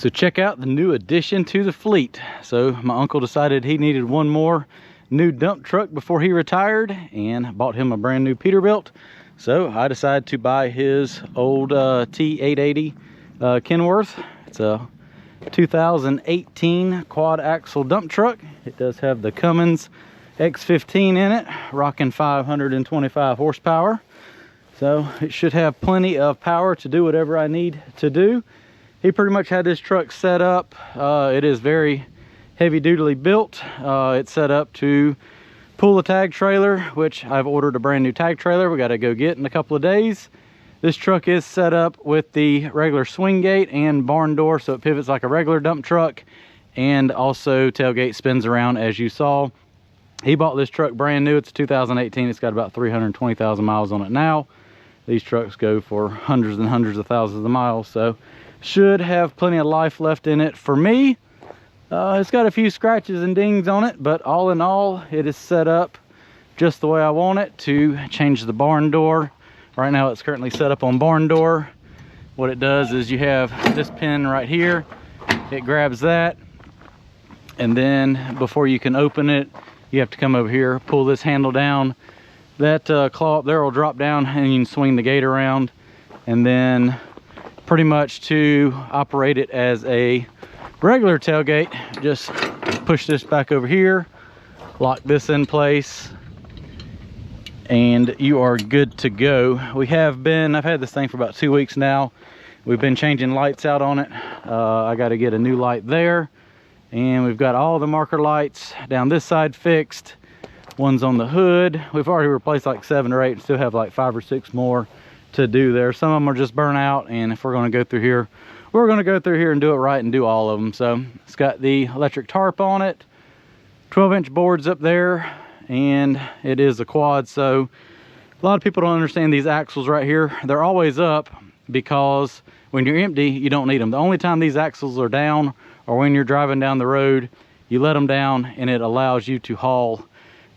So check out the new addition to the fleet. So my uncle decided he needed one more new dump truck before he retired and bought him a brand new Peterbilt. So I decided to buy his old T880 Kenworth. It's a 2018 quad axle dump truck. It does have the Cummins X15 in it, rocking 525 horsepower. So it should have plenty of power to do whatever I need to do. He pretty much had this truck set up. It is very heavy duty built. It's set up to pull a tag trailer, which I've ordered a brand new tag trailer we got to go get in a couple of days. This truck is set up with the regular swing gate and barn door, so it pivots like a regular dump truck, and also tailgate spins around as you saw. He bought this truck brand new. It's 2018. It's got about 320,000 miles on it now. These trucks go for hundreds and hundreds of thousands of miles, so should have plenty of life left in it for me. It's got a few scratches and dings on it, but all in all, it is set up just the way I want it to change the barn door. Right now, it's currently set up on barn door. What it does is you have this pin right here. It grabs that, and then before you can open it, you have to come over here, pull this handle down. That claw up there will drop down and you can swing the gate around, and then pretty much to operate it as a regular tailgate, just push this back over here, lock this in place, and you are good to go. I've had this thing for about 2 weeks now. We've been changing lights out on it. I got to get a new light there, and we've got all the marker lights down this side fixed. One's on the hood. We've already replaced like 7 or 8 and still have like 5 or 6 more to do there. Some of them are just burnt out, and if we're going to go through here, we're going to go through here and do it right and do all of them. So it's got the electric tarp on it, 12-inch boards up there, and it is a quad. So a lot of people don't understand these axles right here. They're always up because when you're empty, you don't need them. The only time these axles are down or when you're driving down the road, you let them down and it allows you to haul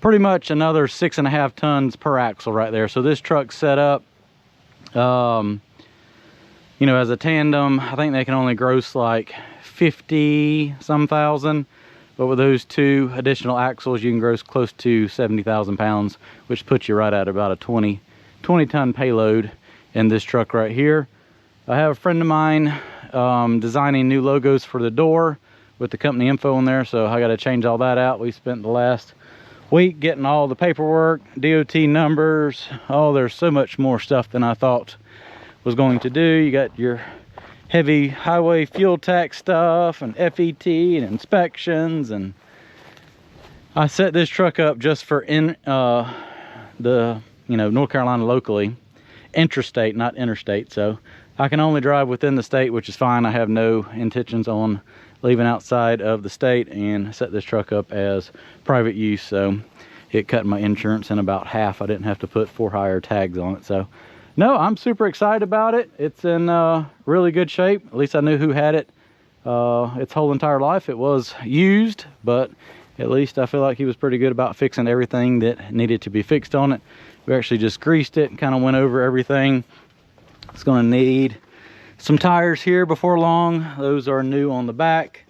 pretty much another 6.5 tons per axle right there. So this truck's set up, you know, as a tandem. I think they can only gross like 50-some thousand, but with those 2 additional axles, you can gross close to 70,000 pounds, which puts you right at about a 20-ton payload in this truck right here. I have a friend of mine designing new logos for the door with the company info in there, so I got to change all that out. We spent the last week getting all the paperwork, DOT numbers. Oh, there's so much more stuff than I thought was going to do. You got your heavy highway fuel tax stuff and FET and inspections, and I set this truck up just for North Carolina locally, intrastate, not interstate. So I can only drive within the state, which is fine. I have no intentions on leaving outside of the state, and set this truck up as private use. So it cut my insurance in about half. I didn't have to put for-hire tags on it. So no, I'm super excited about it. It's in really good shape. At least I knew who had it its whole entire life. It was used, but at least I feel like he was pretty good about fixing everything that needed to be fixed on it. We actually just greased it and kind of went over everything. It's going to need some tires here before long. Those are new on the back.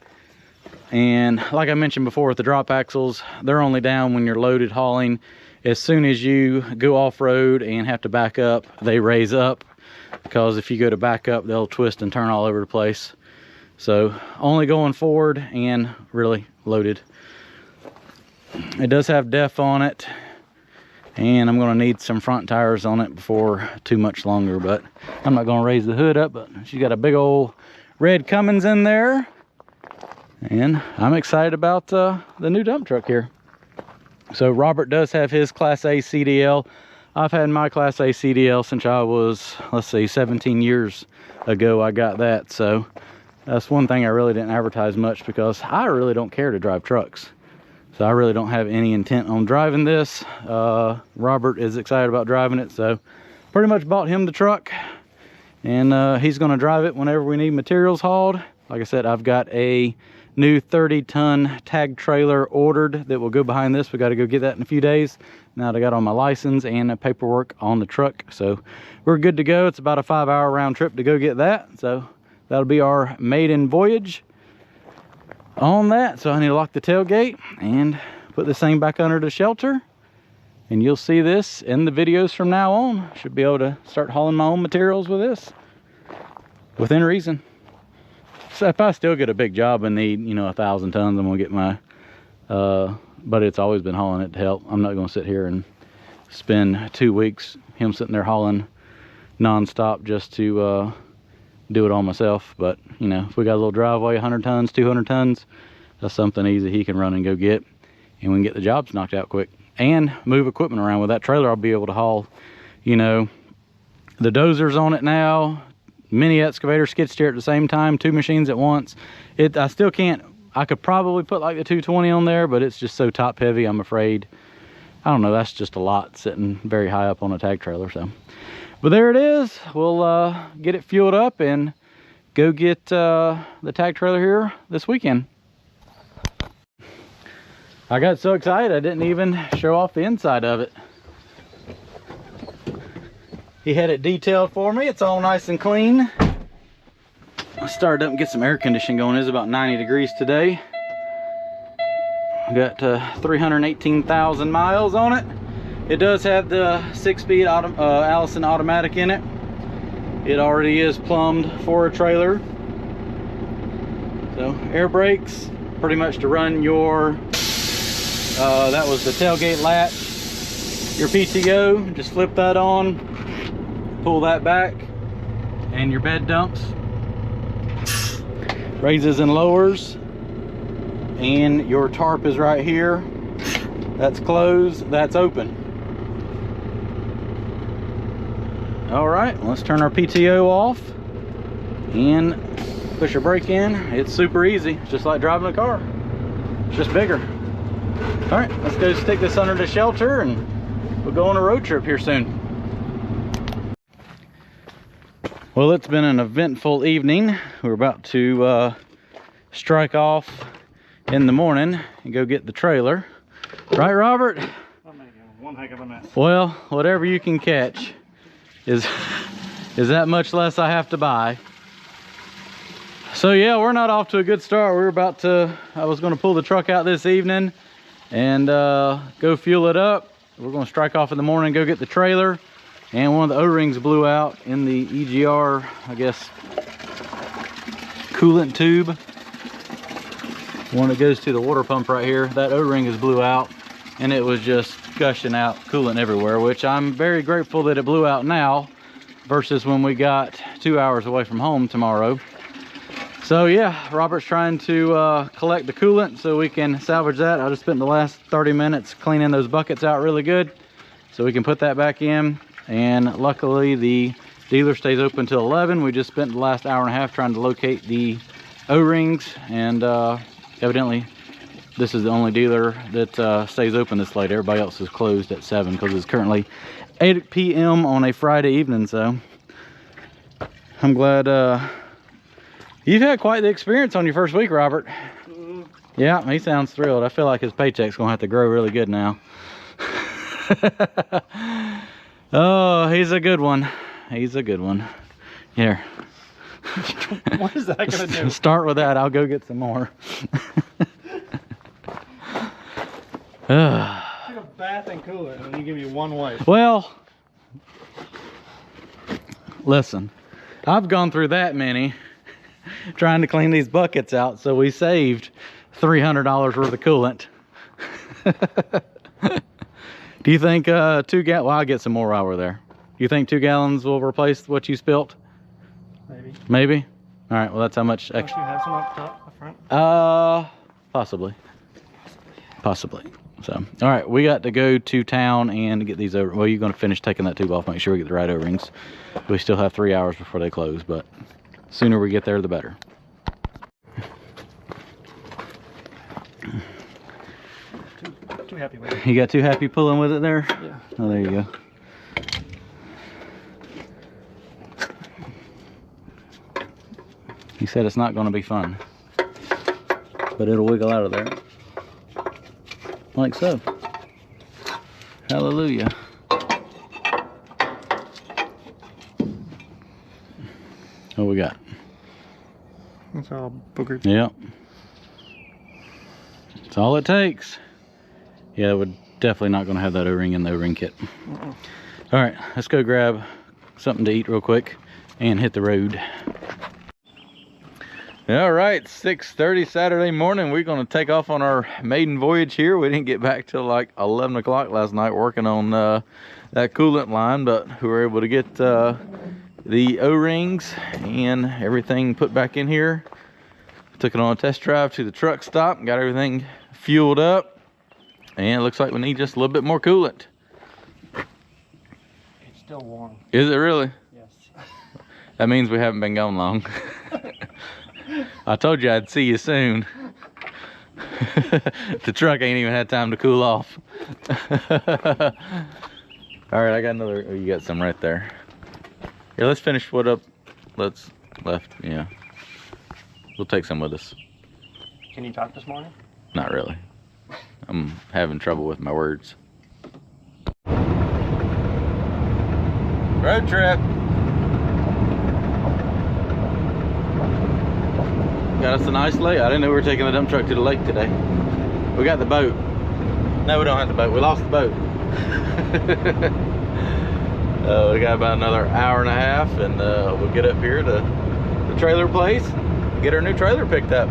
And like I mentioned before with the drop axles, they're only down when you're loaded hauling. As soon as you go off-road and have to back up, they raise up, because if you go to back up, they'll twist and turn all over the place. So only going forward and really loaded. It does have def on it, and I'm going to need some front tires on it before too much longer, but I'm not going to raise the hood up. But she's got a big old red Cummins in there, and I'm excited about the new dump truck here. So Robert does have his Class A CDL. I've had my Class A CDL since I was, let's see, 17 years ago I got that. So that's one thing I really didn't advertise much, because I really don't care to drive trucks. So I really don't have any intent on driving this. Robert is excited about driving it, so pretty much bought him the truck, and he's going to drive it whenever we need materials hauled. Like I said, I've got a new 30-ton tag trailer ordered that will go behind this. We got to go get that in a few days. Now that I got all my license and the paperwork on the truck, so we're good to go. It's about a 5-hour round trip to go get that. So that'll be our maiden voyage on that. So I need to lock the tailgate and put this thing back under the shelter. And you'll see this in the videos from now on. Should be able to start hauling my own materials with this within reason. So if I still get a big job and need, you know, 1,000 tons, I'm gonna get my, but it's always been hauling it to help. I'm not gonna sit here and spend 2 weeks, him sitting there hauling non-stop just to do it all myself. But, you know, if we got a little driveway, 100 tons, 200 tons, that's something easy he can run and go get. And we can get the jobs knocked out quick. And move equipment around. With that trailer, I'll be able to haul, you know, the dozers on it now, mini excavator, skid steer at the same time, 2 machines at once. I still can't, I could probably put like the 220 on there, but it's just so top heavy, I'm afraid. I don't know, that's just a lot sitting very high up on a tag trailer. So, but there it is. We'll get it fueled up and go get the tag trailer here this weekend. I got so excited I didn't even show off the inside of it. He had it detailed for me. It's all nice and clean. I started up and get some air conditioning going. It's about 90 degrees today. I got 318,000 miles on it. It does have the 6-speed Allison automatic in it. It already is plumbed for a trailer. So air brakes, pretty much to run your that was the tailgate latch, your PTO. Just flip that on, pull that back, and your bed dumps, raises and lowers, and your tarp is right here. That's closed, that's open. All right, let's turn our PTO off and push a brake in. It's super easy, it's just like driving a car, it's just bigger. All right, let's go stick this under the shelter and we'll go on a road trip here soon. Well, it's been an eventful evening. We're about to strike off in the morning and go get the trailer. Right, Robert? I'm making one heck of a mess. Well, whatever you can catch is that much less I have to buy. So yeah, we're not off to a good start. We're about to, I was gonna pull the truck out this evening and go fuel it up. We're gonna strike off in the morning, go get the trailer. And one of the O-rings blew out in the EGR, I guess, coolant tube. One that goes to the water pump right here. That O-ring is blew out and it was just gushing out coolant everywhere, which I'm very grateful that it blew out now versus when we got 2 hours away from home tomorrow. So yeah, Robert's trying to collect the coolant so we can salvage that. I just spent the last 30 minutes cleaning those buckets out really good so we can put that back in. And luckily the dealer stays open till 11. We just spent the last hour and a half trying to locate the O-rings, and evidently this is the only dealer that stays open this late. Everybody else is closed at 7 because it's currently 8 p.m. on a Friday evening. So I'm glad you've had quite the experience on your first week, Robert. Yeah, he sounds thrilled. I feel like his paycheck's gonna have to grow really good now. Oh, he's a good one. He's a good one. Here. What is that gonna do? Start with that. I'll go get some more. Take a bath and coolant and you give me one wipe. Well, listen, I've gone through that many trying to clean these buckets out, so we saved $300 worth of coolant. Do you think 2 gallons? Well, I'll get some more while we're there. Do you think 2 gallons will replace what you spilt? Maybe. Maybe? All right, well, that's how much Don't extra. you have some up top, up front? Possibly. Possibly. So, all right, we got to go to town and get these over. Well, you're going to finish taking that tube off, make sure we get the right O-rings. We still have 3 hours before they close, but sooner we get there, the better. Too happy with it. You got too happy pulling with it there? Yeah. Oh, there you go. He said it's not going to be fun, but it'll wiggle out of there. Like so. Hallelujah. What we got? It's all boogered. Yep. That's all it takes. Yeah, we're definitely not going to have that O-ring in the O-ring kit. All right, let's go grab something to eat real quick and hit the road. All right, 6:30 Saturday morning. We're going to take off on our maiden voyage here. We didn't get back till like 11 o'clock last night working on that coolant line, but we were able to get the O-rings and everything put back in here. Took it on a test drive to the truck stop, got everything fueled up, and it looks like we need just a little bit more coolant. It's still warm. Is it really? Yes. That means we haven't been gone long. I told you I'd see you soon. The truck ain't even had time to cool off. All right, I got another. Oh, you got some right there. Here, let's finish what up. Let's left. Yeah, we'll take some with us. Can you talk this morning? Not really. I'm having trouble with my words. Road trip. Got us a nice lake. I didn't know we were taking the dump truck to the lake today. We got the boat. No, we don't have the boat. We lost the boat. We got about another hour and a half, and we'll get up here to the trailer place, get our new trailer picked up.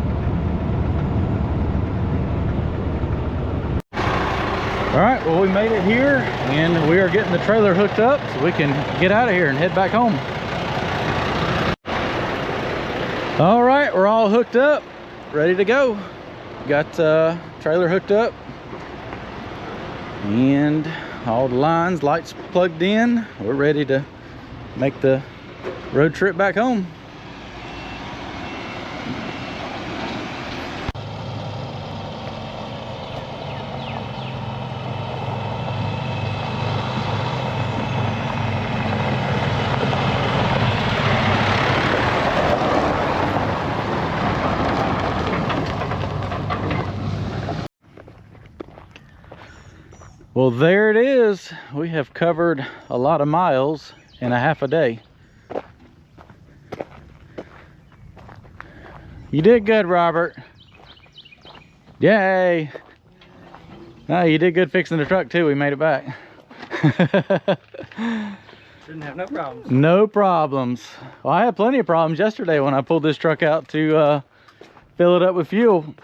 All right, well, we made it here, and we are getting the trailer hooked up so we can get out of here and head back home. All right, we're all hooked up, ready to go. Got trailer hooked up and all the lines, lights plugged in. We're ready to make the road trip back home. Well, there it is. We have covered a lot of miles in a half a day. You did good, Robert. Yay. Oh, you did good fixing the truck too. We made it back. Didn't have no problems. No problems. Well, I had plenty of problems yesterday when I pulled this truck out to fill it up with fuel.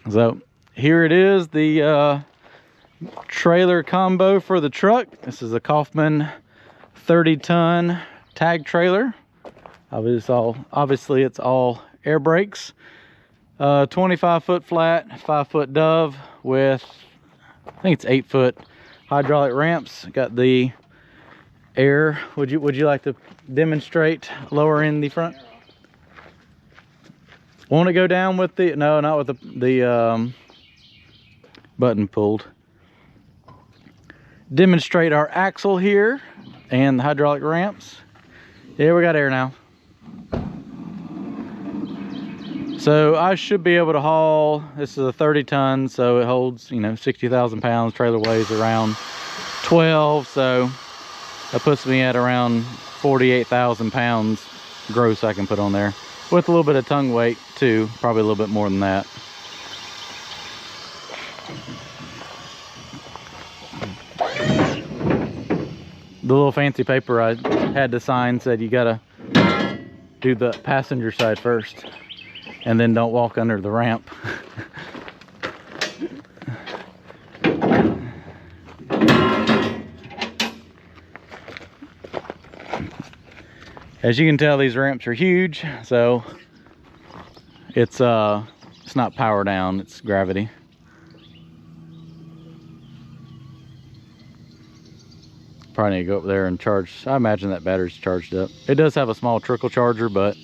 So here it is, the trailer combo for the truck. This is a Kaufman 30-ton tag trailer. Obviously it's all air brakes. 25-foot flat, 5-foot dove with, I think it's 8-foot hydraulic ramps. Got the air. Would you like to demonstrate lowering the front? Won't it go down with the, no, not with the button pulled. Demonstrate our axle here and the hydraulic ramps. Yeah, we got air now. So I should be able to haul, this is a 30-ton, so it holds, 60,000 pounds. Trailer weighs around 12, so that puts me at around 48,000 pounds gross I can put on there. With a little bit of tongue weight too, probably a little bit more than that. The little fancy paper I had to sign said you gotta do the passenger side first and then don't walk under the ramp. As you can tell, these ramps are huge, so it's not power down, it's gravity. Probably need to go up there and charge. I imagine that battery's charged up. It does have a small trickle charger, but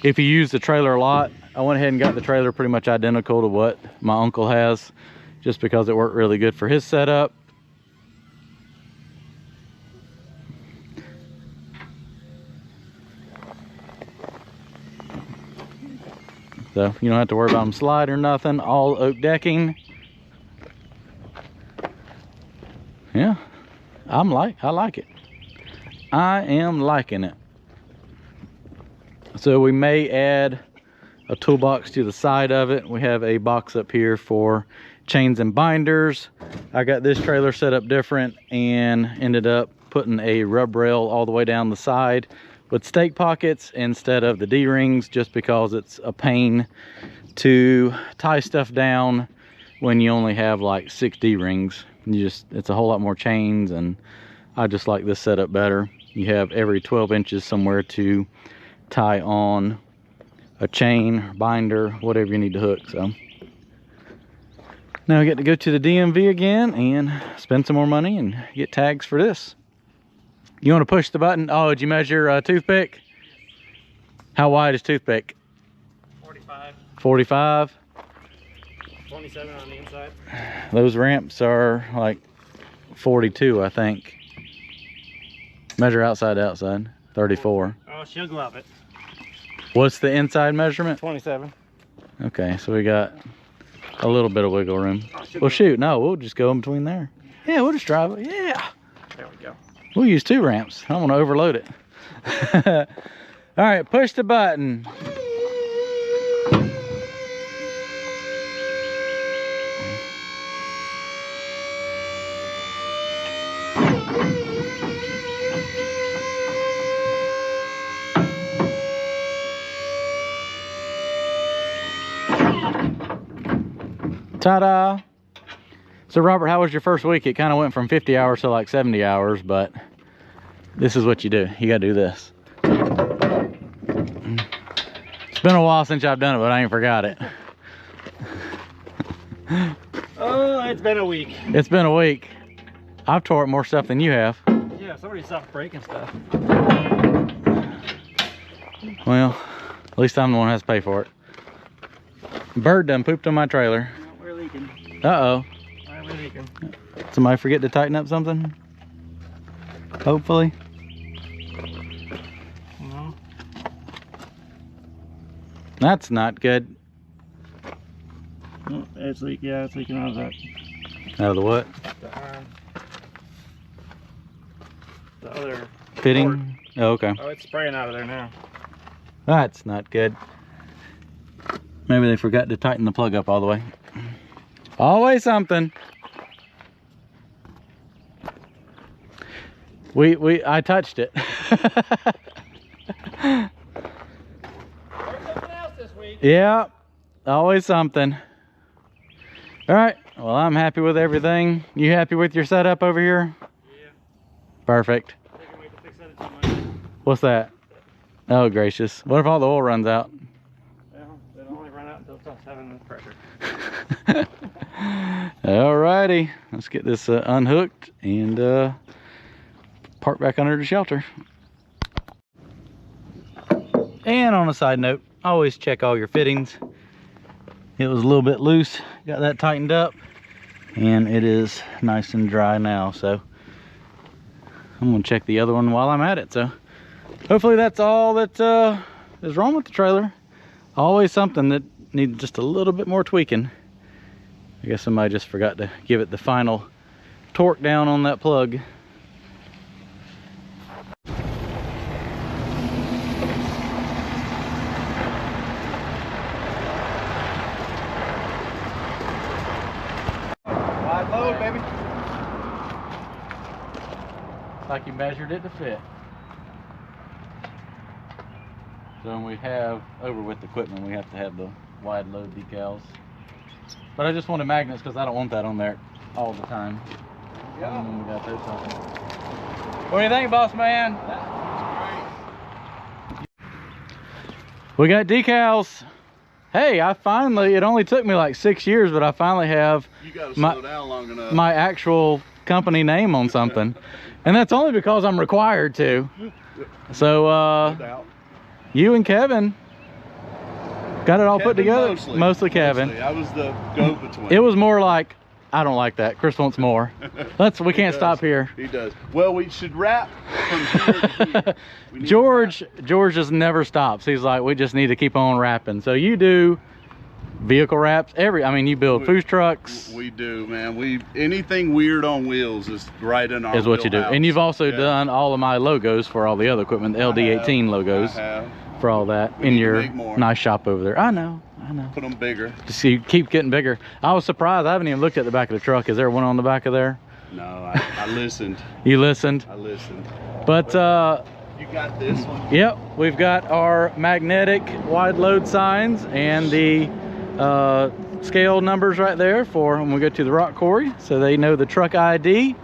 if you use the trailer a lot, I went ahead and got the trailer pretty much identical to what my uncle has, just because it worked really good for his setup. So you don't have to worry about them slide or nothing. All oak decking. Yeah. I like it. I am liking it. So we may add a toolbox to the side of it. We have a box up here for chains and binders. I got this trailer set up different and ended up putting a rub rail all the way down the side with stake pockets instead of the D-rings, just because it's a pain to tie stuff down when you only have like 6 D-rings. It's a whole lot more chains, and I just like this setup better. You have every 12 inches somewhere to tie on a chain, binder, whatever you need to hook. So now I get to go to the DMV again and spend some more money and get tags for this. You want to push the button? Oh, did you measure a toothpick? How wide is toothpick? 45. 45. 27 on the inside. Those ramps are like 42, I think. Measure outside to outside. 34. Oh, she'll go up it. What's the inside measurement? 27. Okay, so we got a little bit of wiggle room. Well, shoot, no, we'll just go in between there. Yeah, we'll just drive it. Yeah. There we go. We'll use 2 ramps. I don't want to overload it. All right, push the button. Ta-da! So Robert, how was your first week? It kind of went from 50 hours to like 70 hours, but this is what you do. You gotta do this. It's been a while since I've done it, but I ain't forgot it. Oh, it's been a week. It's been a week. I've tore up more stuff than you have. Yeah, somebody stopped breaking stuff. Well, at least I'm the one who has to pay for it. Bird done pooped on my trailer. We're leaking. Uh-oh. We're leaking. Somebody forget to tighten up something? Hopefully. No. That's not good. Oh, it's leaking. Yeah, it's leaking out of that. Out of the what? The other fitting? cord. Oh, okay. Oh, it's spraying out of there now. That's not good. Maybe they forgot to tighten the plug up all the way. Always something. I touched it. Something else this week. Yeah, always something. All right, well, I'm happy with everything. You happy with your setup over here? Yeah. Perfect. I think I might have to fix that in 2 months. What's that? Oh, gracious. What if all the oil runs out? Well, it'll only run out until it stops having the pressure. Alrighty, let's get this unhooked and park back under the shelter. And on a side note, always check all your fittings. It was a little bit loose, got that tightened up, and it is nice and dry now. So I'm gonna check the other one while I'm at it. So hopefully that's all that is wrong with the trailer. Always something that needs just a little bit more tweaking. I guess somebody just forgot to give it the final torque down on that plug. Wide load, baby. Like you measured it to fit. So when we have over with equipment, we have to have the wide load decals. But I just wanted magnets because I don't want that on there all the time. Yeah. We got those on. What do you think, boss man? We got decals. Hey, it only took me like 6 years, but I finally have You gotta slow down long enough. my actual company name on something. And that's only because I'm required to. So No doubt. you and Kevin got it all put Kevin together. Mostly Kevin. Mostly. I was the go-between. It was more like, I don't like that. Chris wants more. We can't stop here. He does. Well, we should wrap from here to here. We need George just never stops. He's like, we just need to keep on rapping. So you do vehicle wraps, I mean, you build food trucks. We do, man. Anything weird on wheels is right in our is what you do. wheelhouse. And you've also done all of my logos for all the other equipment, the LD18 logos. I have. For all that We in need to your make more. nice shop over there. I know. Put them bigger. Just you keep getting bigger. I was surprised. I haven't even looked at the back of the truck. Is there one on the back of there? No, I listened. You listened? I listened. But You got this one. yep, we've got our magnetic wide load signs and the scale numbers right there for when we go to the rock quarry, so they know the truck ID.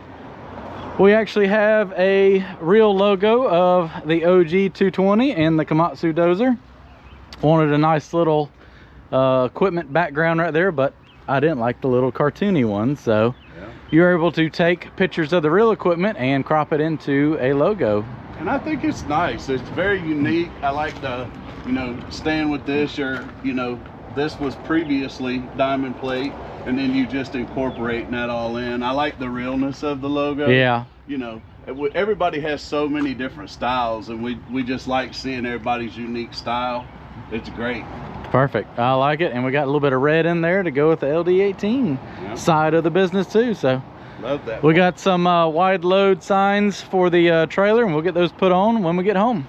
We actually have a real logo of the OG 220 and the Komatsu dozer. Wanted a nice little equipment background right there, but I didn't like the little cartoony one, so Yeah. you're able to take pictures of the real equipment and crop it into a logo. And I think it's nice. It's very unique. I like the, staying with this, or, this was previously diamond plate, and then you just incorporating that all in. I like the realness of the logo. Yeah. Everybody has so many different styles, and we just like seeing everybody's unique style. It's great. Perfect. I like it. And we got a little bit of red in there to go with the LD18 side of the business too. So Love that. we got some wide load signs for the trailer, and we'll get those put on when we get home.